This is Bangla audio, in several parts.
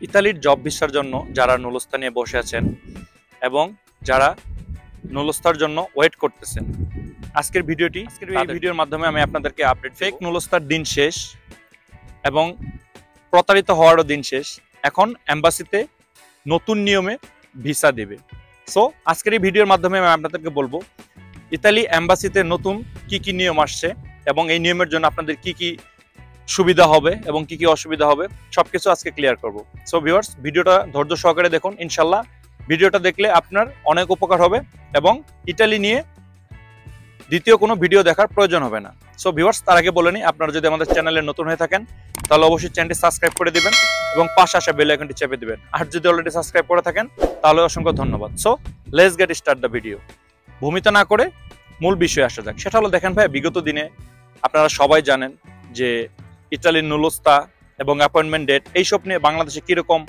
ইতালির জব ভিসার জন্য যারা নুলস্তা নিয়ে বসে আছেন এবং যারা নুলস্তার জন্য ওয়েট করতেছেন, আজকের ভিডিওর মাধ্যমে আমি আপনাদেরকে আপডেট। ফেক নুলস্তার দিন শেষ এবং প্রতারিত হওয়ারও দিন শেষ। এখন এম্বাসিতে নতুন নিয়মে ভিসা দেবে। সো আজকের এই ভিডিওর মাধ্যমে আমি আপনাদেরকে বলবো ইতালি এম্বাসিতে নতুন কি কি নিয়ম আসছে এবং এই নিয়মের জন্য আপনাদের কি কি সুবিধা হবে এবং কি কি অসুবিধা হবে সবকিছু আজকে ক্লিয়ার করব। সো ভিউয়ার্স, ভিডিওটা ধৈর্য সহকারে দেখুন। ইনশাল্লাহ ভিডিওটা দেখলে আপনার অনেক উপকার হবে এবং ইতালি নিয়ে দ্বিতীয় কোনো ভিডিও দেখার প্রয়োজন হবে না। সো ভিউয়ার্স, তার আগে বলে নিই, আপনারা যদি আমাদের চ্যানেলে নতুন হয়ে থাকেন তাহলে অবশ্যই চ্যানেলটি সাবস্ক্রাইব করে দিবেন এবং পাশে আসা বেল আইকনটি চেপে দিবেন। আর যদি অলরেডি সাবস্ক্রাইব করে থাকেন তাহলে অসংখ্য ধন্যবাদ। So let's get start the video. ভূমিকা না করে মূল বিষয়ে আসা যাক। সেটা হলো, দেখেন ভাই, বিগত দিনে আপনারা সবাই জানেন যে ইতালির নুলস্তা এবং অ্যাপয়েন্টমেন্ট ডেট এইসব নিয়ে বাংলাদেশে কীরকম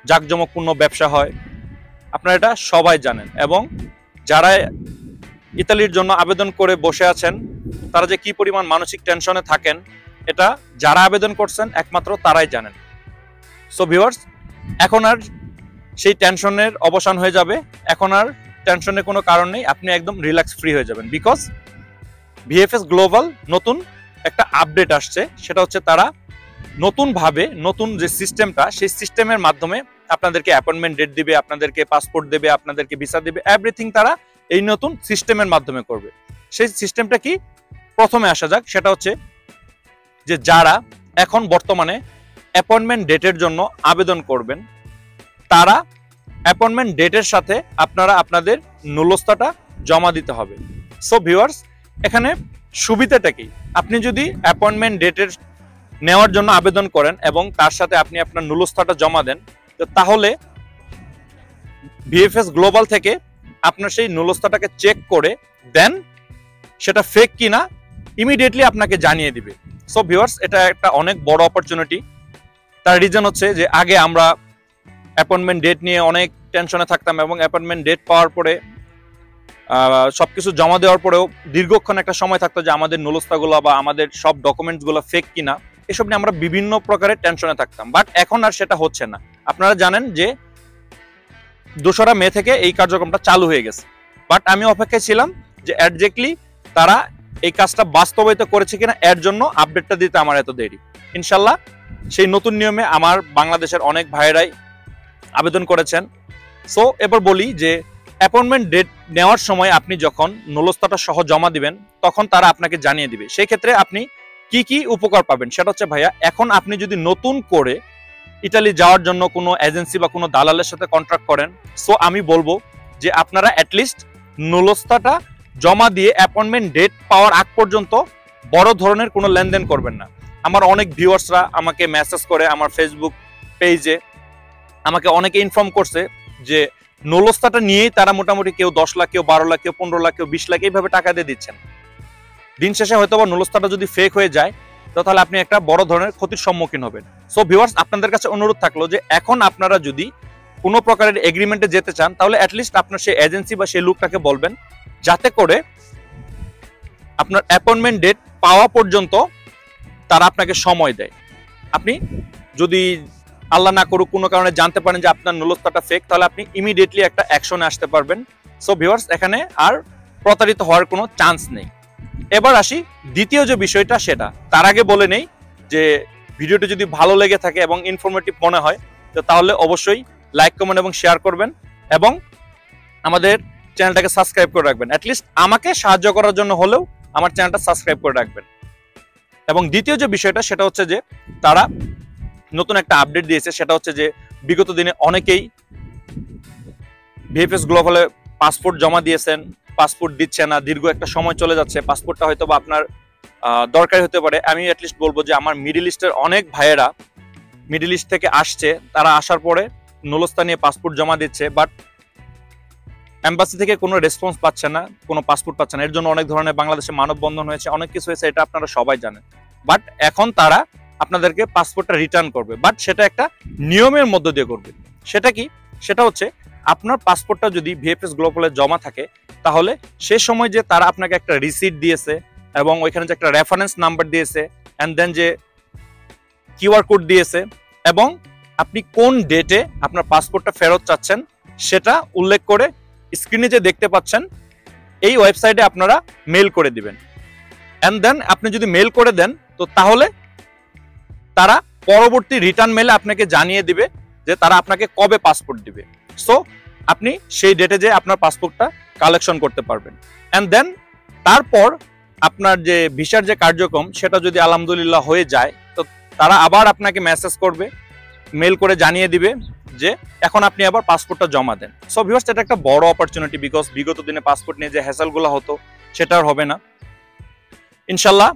জাঁকজমকপূর্ণ ব্যবসা হয় আপনারা এটা সবাই জানেন। এবং যারা ইতালির জন্য আবেদন করে বসে আছেন তারা যে কি পরিমাণ মানসিক টেনশনে থাকেন এটা যারা আবেদন করছেন একমাত্র তারাই জানেন। সো ভিউয়ার্স, এখন আর সেই টেনশনের অবসান হয়ে যাবে। এখন আর টেনশনের কোনো কারণ নেই, আপনি একদম রিল্যাক্স ফ্রি হয়ে যাবেন। বিকজ ভিএফএস গ্লোবাল নতুন একটা আপডেট আসছে, সেটা হচ্ছে তারা নতুনভাবে নতুন যে সিস্টেমটা, সেই সিস্টেমের মাধ্যমে আপনাদেরকে অ্যাপয়েন্টমেন্ট ডেট দিবে, আপনাদেরকে পাসপোর্ট দেবে, আপনাদেরকে ভিসা দেবে, এভরিথিং তারা এই নতুন সিস্টেমের মাধ্যমে করবে। সেই সিস্টেমটা কি, প্রথমে আসা যাক। সেটা হচ্ছে যে যারা এখন বর্তমানে অ্যাপয়েন্টমেন্ট ডেটের জন্য আবেদন করবেন তারা অ্যাপয়েন্টমেন্ট ডেটের সাথে আপনারা আপনাদের নুলস্তাটা জমা দিতে হবে। সো ভিউয়ার্স, এখানে সুবিধাটা কি, আপনি যদি অ্যাপয়েন্টমেন্ট ডেটের নেওয়ার জন্য আবেদন করেন এবং তার সাথে আপনি আপনার নুলস্তাটা জমা দেন, তাহলে ভিএফএস গ্লোবাল থেকে আপনার সেই নুলস্তাটাকে চেক করে দেন সেটা ফেক কিনা ইমিডিয়েটলি আপনাকে জানিয়ে দিবে। সো ভিউয়ার্স, এটা একটা অনেক বড় অপরচুনিটি। তার রিজন হচ্ছে যে আগে আমরা অ্যাপয়েন্টমেন্ট ডেট নিয়ে অনেক টেনশনে থাকতাম এবং অ্যাপয়েন্টমেন্ট ডেট পাওয়ার পরে সবকিছু জমা দেওয়ার পরেও দীর্ঘক্ষণ একটা সময় থাকতো যে আমাদের নুলস্তাগুলো বা আমাদের সব ডকুমেন্টসগুলো ফেক কিনা, এসব নিয়ে আমরা বিভিন্ন প্রকারের টেনশনে থাকতাম। বাট এখন আর সেটা হচ্ছে না। আপনারা জানেন যে 2রা মে থেকে এই কার্যক্রমটা চালু হয়ে গেছে। বাট আমি অপেক্ষায় ছিলাম যে একজ্যাক্টলি তারা এই কাজটা বাস্তবায়িত করেছে কিনা, এর জন্য আপডেটটা দিতে আমার এত দেরি। ইনশাল্লাহ সেই নতুন নিয়মে আমার বাংলাদেশের অনেক ভাইয়েরাই আবেদন করেছেন। সো এবার বলি যে অ্যাপয়েন্টমেন্ট ডেট নেওয়ার সময় আপনি যখন নুলস্তাটা সহ জমা দিবেন তখন তারা আপনাকে জানিয়ে দিবে। সেই ক্ষেত্রে আপনি কি কি উপকার পাবেন সেটা হচ্ছে, ভাইয়া, এখন আপনি যদি নতুন করে ইতালি যাওয়ার জন্য কোনো এজেন্সি বা কোনো দালালের সাথে কন্ট্রাক্ট করেন, সো আমি বলবো যে আপনারা অ্যাটলিস্ট নুলস্তাটা জমা দিয়ে অ্যাপয়েন্টমেন্ট ডেট পাওয়ার আগ পর্যন্ত বড় ধরনের কোনো লেনদেন করবেন না। আমার অনেক ভিউয়ার্সরা আমাকে মেসেজ করে আমার ফেসবুক পেজে আমাকে অনেকে ইনফর্ম করছে যে নুলস্তাটা নিয়েই তারা মোটামুটি কেউ 10 লাখ, কেউ 12 লাখ, কেউ 15 লাখ, কেউ 20 লাখ এইভাবে টাকা দিয়ে দিচ্ছেন। দিন শেষে হয়তো বা নুলস্তাটা যদি ফেক হয়ে যায় তাহলে আপনি একটা বড় ধরনের ক্ষতির সম্মুখীন হবেন। সো ভিউয়ার্স, আপনাদের কাছে অনুরোধ থাকলো যে এখন আপনারা যদি কোনো প্রকারের এগ্রিমেন্টে যেতে চান তাহলে অ্যাটলিস্ট আপনার সেই এজেন্সি বা সেই লোকটাকে বলবেন যাতে করে আপনার অ্যাপয়েন্টমেন্ট ডেট পাওয়া পর্যন্ত তারা আপনাকে সময় দেয়। আপনি যদি আল্লাহ না করুক কোনো কারণে জানতে পারেন যে আপনার নুলস্তাটা ফেক, তাহলে আপনি ইমিডিয়েটলি একটা অ্যাকশনে আসতে পারবেন। সো ভিউয়ার্স, এখানে আর প্রতারিত হওয়ার কোনো চান্স নেই। এবার আসি দ্বিতীয় যে বিষয়টা, সেটা তার আগে বলে নেই যে ভিডিওটি যদি ভালো লেগে থাকে এবং ইনফরমেটিভ মনে হয় তো তাহলে অবশ্যই লাইক, কমেন্ট এবং শেয়ার করবেন এবং আমাদের চ্যানেলটাকে সাবস্ক্রাইব করে রাখবেন। অ্যাটলিস্ট আমাকে সাহায্য করার জন্য হলেও আমার চ্যানেলটা সাবস্ক্রাইব করে রাখবেন। এবং দ্বিতীয় যে বিষয়টা সেটা হচ্ছে যে তারা নতুন একটা আপডেট দিয়েছে, সেটা হচ্ছে যে বিগত দিনে অনেকেই ভিএফএস গ্লোবালে পাসপোর্ট জমা দিয়েছেন, পাসপোর্ট দিচ্ছে না, দীর্ঘ একটা সময় চলে যাচ্ছে, পাসপোর্টটা হয়তো বা আপনার দরকারি হতে পারে। আমি অ্যাটলিস্ট বলবো যে আমার মিডল ইস্টের অনেক ভাইয়েরা মিডল ইস্ট থেকে আসছে, তারা আসার পরে নুলস্তা নিয়ে পাসপোর্ট জমা দিচ্ছে, বাট এম্বাসি থেকে কোনো রেসপন্স পাচ্ছে না, কোনো পাসপোর্ট পাচ্ছে না। এর জন্য অনেক ধরনের বাংলাদেশে মানববন্ধন হয়েছে, অনেক কিছু হয়েছে, এটা আপনারা সবাই জানেন। বাট এখন তারা আপনাদেরকে পাসপোর্টটা রিটার্ন করবে, বাট সেটা একটা নিয়মের মধ্য দিয়ে করবে। সেটা কি, সেটা হচ্ছে আপনার পাসপোর্টটা যদি ভিএফএস গ্লোবালে জমা থাকে তাহলে সে সময় যে তারা আপনাকে একটা রিসিট দিয়েছে এবং ওইখানে যে একটা রেফারেন্স নাম্বার দিয়েছে, অ্যান্ড দেন যে কিউআর কোড দিয়েছে এবং আপনি কোন ডেটে আপনার পাসপোর্টটা ফেরত চাচ্ছেন সেটা উল্লেখ করে স্ক্রিনে যে দেখতে পাচ্ছেন এই ওয়েবসাইটে আপনারা মেল করে দিবেন। এন্ড দেন আপনি যদি মেল করে দেন তো তাহলে তারা পরবর্তী রিটার্ন মেলে আপনাকে জানিয়ে দিবে যে তারা আপনাকে কবে পাসপোর্ট দিবে। সো আপনি সেই ডেটে যে আপনার পাসপোর্টটা কালেকশন করতে পারবেন। এন্ড দেন তারপর আপনার যে ভিসার যে কার্যক্রম সেটা যদি আলহামদুলিল্লাহ হয়ে যায় তো তারা আবার আপনাকে মেসেজ করবে, মেল করে জানিয়ে দিবে যে এখন আপনি আবার পাসপোর্টটা জমা দেন। সো ভিউয়ার্স, এটা একটা বড় অপরচুনিটি, বিকজ বিগত দিনে পাসপোর্ট নিয়ে যে হ্যাসেলগুলো হতো সেটা আর হবে না। ইনশাল্লাহ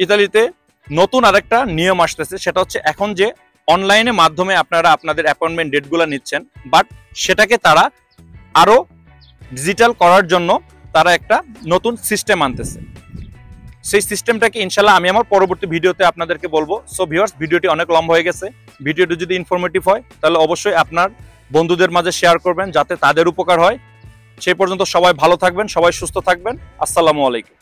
ইতালিতে নতুন আরেকটা নিয়ম আসতেছে, সেটা হচ্ছে এখন যে অনলাইনে মাধ্যমে আপনারা আপনাদের অ্যাপয়েন্টমেন্ট ডেটগুলো নিচ্ছেন, বাট সেটাকে তারা আরো ডিজিটাল করার জন্য তারা একটা নতুন সিস্টেম আনতেছে। সেই সিস্টেমটাকে ইনশাল্লাহ আমি আমার পরবর্তী ভিডিওতে আপনাদেরকে বলবো। সো ভিউয়ার্স, ভিডিওটি অনেক লম্বা হয়ে গেছে। ভিডিওটি যদি ইনফরমেটিভ হয় তাহলে অবশ্যই আপনার বন্ধুদের মাঝে শেয়ার করবেন যাতে তাদের উপকার হয়। সেই পর্যন্ত সবাই ভালো থাকবেন, সবাই সুস্থ থাকবেন। আসসালামু আলাইকুম।